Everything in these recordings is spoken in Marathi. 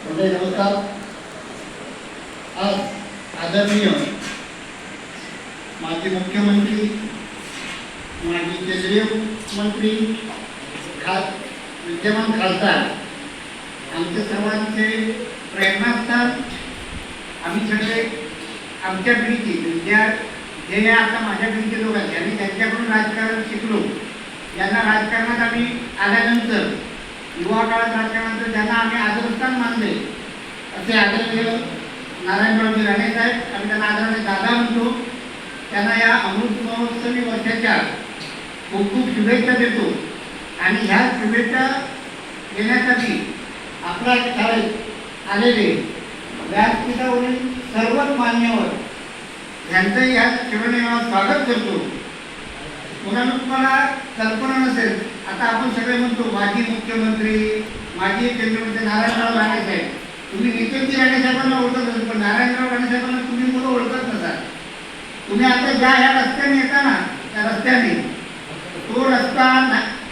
मंडळी नमस्कार. आज आदरणीय माजी मुख्यमंत्री, माजी केंद्रीय मंत्री, विद्यमान खासदार, आमच्या सर्वांचे प्रेरणास्थान, आम्ही सगळे आमच्या पिढीची जे आता माझ्या पिढीचे लोक आहेत, ज्यांनी त्यांच्याकडून राजकारण शिकलो, यांना राजकारणात आम्ही आल्यानंतर युवा काळात राजकारणानंतर ज्यांना आम्ही आदरस्थान मानले असे आदरणीय नारायणरावजी राणे साहेब, आम्ही त्यांना आदरणीय दादा म्हणतो, त्यांना या अमृत महोत्सवी वर्षाच्या खूप खूप शुभेच्छा देतो. आणि ह्या शुभेच्छा देण्यासाठी आपल्या शाळेत आलेले व्यासपीठावरील सर्वच मान्यवर यांचंही ह्या शिवनेगावात स्वागत करतो. मुलांना तुम्हाला कल्पना नसेल, आता आपण सगळे म्हणतो माजी मुख्यमंत्री, माजी केंद्रीय मंत्री नारायणराव राणे साहेब, तुम्ही नितीनजी राणे साहेबांना ओळखत असाल, पण नारायणराव राणे साहेबांना तुम्ही मुलं ओळखत नसाल. तुम्ही आता ज्या ह्या रस्त्याने येता ना, त्या रस्त्याने तो रस्ता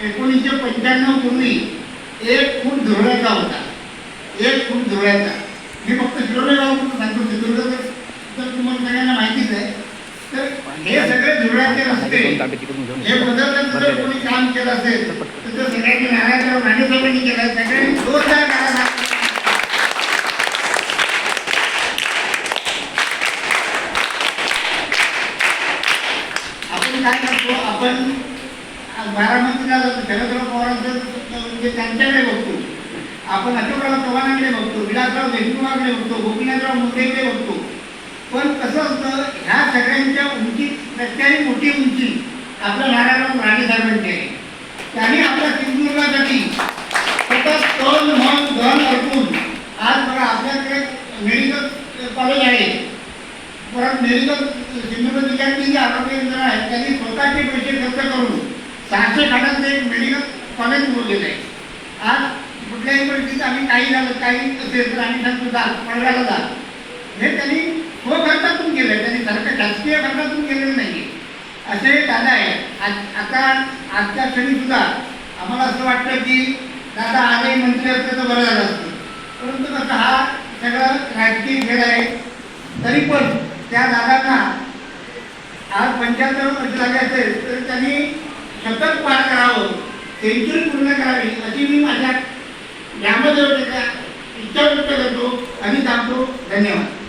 1995 पूर्वी 1 फूट धुळ्याचा होता. 1 फूट धुळ्याचा. मी फक्त शिरोडेगावकडून सांगतो, सिंधुदुर्ग तर तुम्हाला सगळ्यांना माहितीच आहे. तर हे सगळे धुळ्याचे रस्ते हे बदलण्याचं जर कोणी काम केलं असेल तर ते सगळ्यांनी नारायणराव राणे साहेबांनी केलं. सगळ्यांनी जोरदार करा. आपण काय करतो, आपण बारामतीला जातो, शरदराव पवारांचं म्हणजे त्यांच्याकडे बघतो, आपण अशोकराव चव्हाणांकडे बघतो, विलासराव देशमुखांकडे बघतो, गोपीनाथराव मुंडेकडे बघतो. पण कसं असतं, ह्या सगळ्यांच्या उंची त्याच्याही मोठी उंची आपल्या नारायणराव राणे साहेबांची आहे. त्यांनी आपल्या सिंधुदुर्गासाठी सतत तन मन धन अर्पून आज बघा आपल्याकडे मेडिकल कॉलेज आहे, परत मेडिकल सिंधुदुर्ग जिल्ह्यातली जी आरोग्य केंद्र आहे त्यांनी स्वतःचे पैसे खर्च करून 600 खाटांचं एक मेडिकल कॉलेज उघडलेलं आहे. आज कुठल्याही परिस्थितीत आम्ही काही झालं, काही असेल तर आम्ही सांगतो जा पळवायला जा, हे त्यांनी स्वखर्चातून केलं, त्यांनी सारखं शासकीय खर्चातून केलेलं नाही. असे दादा आहे. आता आजच्या क्षणी सुद्धा आम्हाला असं वाटतं की दादा आजही मंत्री असतं तर बरं झालं असतं, परंतु कसं हा सगळं राजकीय खेळ आहे. तरी पण त्या दादांना आज 75 वर्ष झाले असेल तर त्यांनी शतक पार करावं, सेंचुरी पूर्ण करावी अशी मी माझ्या यामध्ये इच्छा व्यक्त करतो आणि सांगतो. धन्यवाद.